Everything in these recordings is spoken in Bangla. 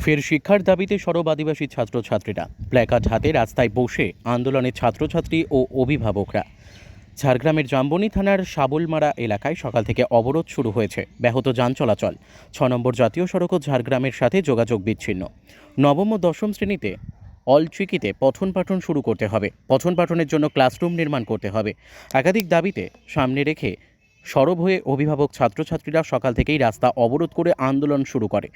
ফের শিক্ষার দাবিতে সরব আদিবাসী ছাত্রছাত্রীরা প্ল্যাকার্ড হাতে রাস্তায় বসে আন্দোলনে ছাত্রছাত্রী ও অভিভাবকরা। ঝাড়গ্রামের জাম্বনি থানার শাবলমারা এলাকায় সকাল থেকে অবরোধ শুরু হয়েছে। ব্যাহত যান চলাচল। ৬ নম্বর জাতীয় সড়ক ঝাড়গ্রামের সাথে যোগাযোগ বিচ্ছিন্ন। নবম ও দশম শ্রেণীতে অলচিকিতে পঠন পাঠন শুরু করতে হবে। পঠন পাঠনের জন্য ক্লাসরুম নির্মাণ করতে হবে। একাধিক দাবিতে সামনে রেখে সরব হয়ে অভিভাবক ছাত্রছাত্রীরা সকাল থেকেই রাস্তা অবরোধ করে আন্দোলন শুরু করে।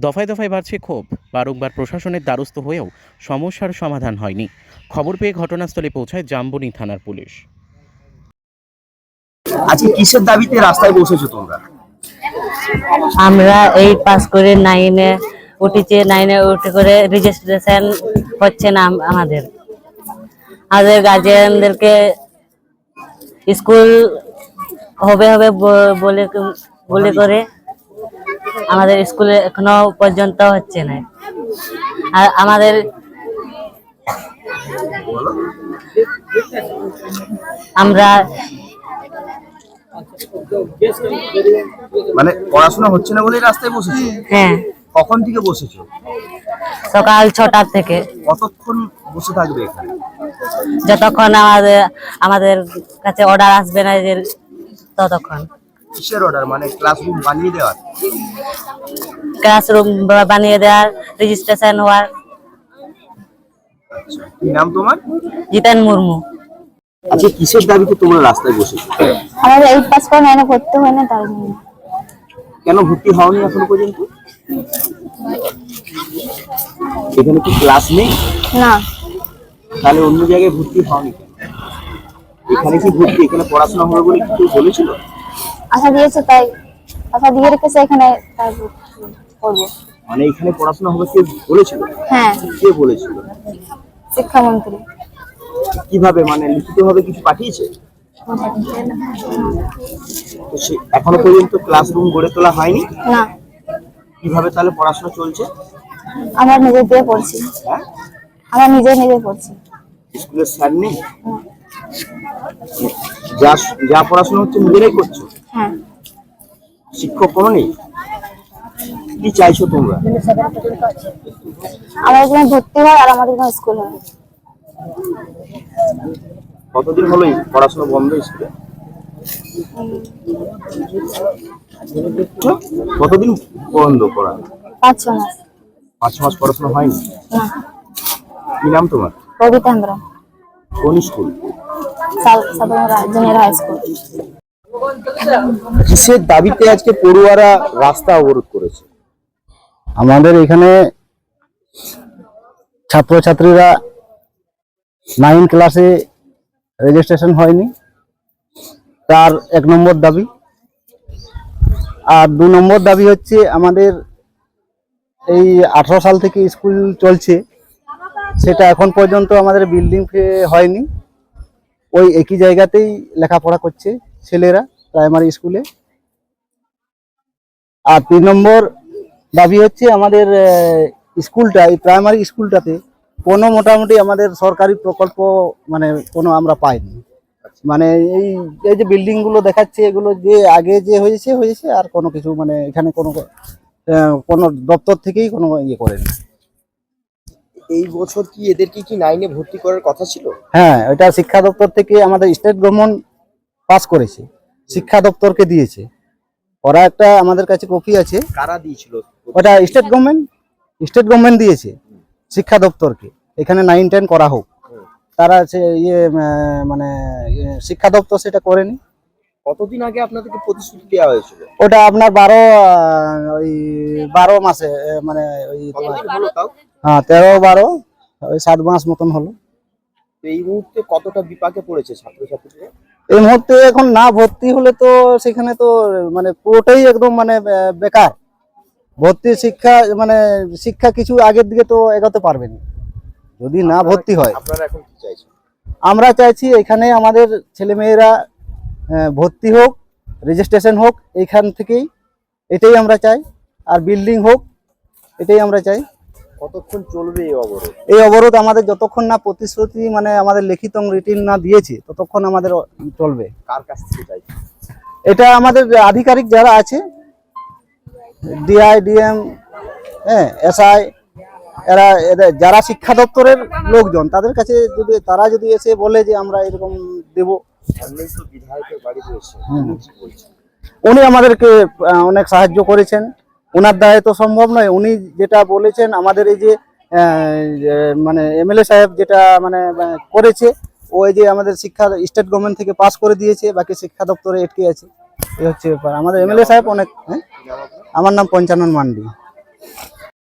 দফায় দফায় বাড়ছে ক্ষোভ। বারংবার প্রশাসনের দ্বারস্থ হয়েও সমস্যার সমাধান হয়নি। খবর পেয়ে ঘটনাস্থলে পৌঁছায় জাম্বনি থানার পুলিশ। আজকে কিসের দাবিতে রাস্তায় বসেছো তোমরা? আমরা এই পাস করে 9-এ উঠেছি। 9-এ উঠে করে রেজিস্ট্রেশন হচ্ছে না আমাদের গার্জিয়ানদেরকে স্কুল হবে হবে বলে করে আমাদের স্কুলে এখনো পর্যন্ত হচ্ছে না। আর আমাদের আমরা মানে পড়াশোনা হচ্ছে না বলে রাস্তায় বসেছো? হ্যাঁ, কখন থেকে বসেছো? সকাল 6টার থেকে। কতক্ষণ বসে থাকবে এখানে? যতক্ষণ আমাদের কাছে অর্ডার আসবে না যে ততক্ষণ। কিসের অর্ডার? মানে ক্লাসরুম বানিয়ে দেওয়ার? ক্লাসরুম বানিয়ে দেওয়ার, রেজিস্ট্রেশন হওয়ার। আচ্ছা, কি নাম তোমার? জিতেন মুর্মু। আচ্ছা, কিসের দাবিতে তোমরা রাস্তায় বসেছো? আমাদের 8 পাস করে 9-এ ভর্তি হয় না, তার জন্য। কেন ভর্তি হওনি এখনো পর্যন্ত? এখানে কি ক্লাস নেই? না, তাহলে অন্য জায়গায় ভর্তি হওনি কেন? এখানে কি ভর্তি, এখানে পড়াশোনা হবে বলে কেউ বলেছিল? আশা দিয়েছে, তাই আশা দিয়ে রেখেছে এখানে, তাই করবো। মানে এখানে পড়াশোনা হবে কেউ বলেছিল? হ্যাঁ, কে বলেছিল? শিক্ষামন্ত্রী। কিভাবে, মানে লিখিত ভাবে কিছু পাঠিয়েছে? তো এখনো পর্যন্ত ক্লাসরুম গড়ে তোলা হয়নি? না, কিভাবে তাহলে পড়াশোনা চলছে? আমরা নিজে দিয়ে পড়ছি। হ্যাঁ, আমরা নিজে পড়ছি। স্কুলের স্যার নেই? যা যা পড়াশোনা হচ্ছে নিজেরাই করছো? হ্যাঁ, শিক্ষক কোনো নেই? কি চাইছো তোমরা? আমাদের জন্য ভর্তি হয় আর আমাদের জন্য স্কুল হয়। কতদিন হলো এই পড়াশোনা বন্ধ স্কুলে? কতদিন বন্ধ করা? 5-6 মাস। 5 মাস পড়াশোনা হয়নি? না। কি নাম তোমার? কবিতা হেমব্রম। কোন school? Sabarmara junior high school. কিসের দাবিতে আজকে পড়ুয়ারা রাস্তা অবরোধ করেছে? আমাদের এখানে ছাত্রছাত্রীরা 9 ক্লাসে রেজিস্ট্রেশন হয়নি, তার 1 নম্বর দাবি। আর 2 নম্বর দাবি হচ্ছে আমাদের এই 18 সাল থেকে স্কুল চলছে, সেটা এখন পর্যন্ত আমাদের বিল্ডিং হয়নি। ওই একই জায়গাতেই লেখাপড়া করছে ছেলেরা প্রাইমারি স্কুলে। আর 3 নম্বর দাবি হচ্ছে আমাদের স্কুলটা, এই প্রাইমারি স্কুলটাতে কোনো মোটামুটি আমাদের সরকারি প্রকল্প মানে কোনো আমরা পাইনি। মানে এই যে বিল্ডিং গুলো দেখাচ্ছে, এগুলো যে আগে যে হয়েছে আর কোনো কিছু মানে এখানে কোনো দপ্তর থেকেই কোনো ইয়ে করেনি। এই বছর কি এদেরকে কি 9-এ ভর্তি করার কথা ছিল? হ্যাঁ, এটা শিক্ষা দপ্তর থেকে আমাদের স্টেট গভর্নমেন্ট পাস করেছে, শিক্ষা দপ্তরকে দিয়েছে। ওরা একটা আমাদের কাছে কপি আছে। কারা দিয়েছিল? ওটা স্টেট গভর্নমেন্ট দিয়েছে শিক্ষা দপ্তরকে, এখানে 9-10 করা হোক। তারা মানে শিক্ষা দপ্তর সেটা করেনি। কতদিন আগে আপনাদেরকে প্রতিশ্রুতি দেওয়া হয়েছিল? ওটা আপনার 12 মাসে, মানে ওই হ্যাঁ 13-12 ওই 7 মাস মতন হলো। তো এই মুহূর্তে কতটা বিপাকে পড়েছে ছাত্রছাত্রীরা? এই মুহূর্তে এখন না ভর্তি হলে তো সেখানে তো মানে পুরোটাই একদম মানে বেকার। ভর্তি শিক্ষা কিছু আগের দিকে তো এগোতে পারবে না যদি না ভর্তি হয়। আপনারা এখন কি চাইছেন? আমরা চাইছি এখানে আমাদের ছেলেমেয়েরা ভর্তি হোক, রেজিস্ট্রেশন হোক এইখান থেকেই, এটাই আমরা চাই। আর বিল্ডিং হোক, এটাই আমরা চাই। কতক্ষণ চলবে এই অবরোধ? এই অবরোধ আমাদের যতক্ষণ না প্রতিশ্রুতি মানে আমাদের লিখিত রিটিন না দিয়েছে ততক্ষণ আমাদের চলবে। কার কাছ থেকে চাইছেন? এটা আমাদের আধিকারিক যারা আছে, ডিআই, ডিএম, হ্যাঁ এসআই এরা যারা শিক্ষা দপ্তরের লোকজন তাদের কাছে যদি তারা যদি এসে বলে যে আমরা এরকম দেব, উনি আমাদেরকে অনেক সাহায্য করেছেন। ওনার দ্বারা তো সম্ভব নয়, উনি যেটা বলেছেন আমাদের এই যে মানে এমএলএ সাহেব যেটা মানে করেছে, ওই যে আমাদের শিক্ষা স্টেট গভর্নমেন্ট থেকে পাস করে দিয়েছে, বাকি শিক্ষা দপ্তরে আটকে আছে। এই হচ্ছে ব্যাপার। আমাদের এমএলএ সাহেব অনেক, হ্যাঁ আমার নাম পঞ্চানন মান্ডি।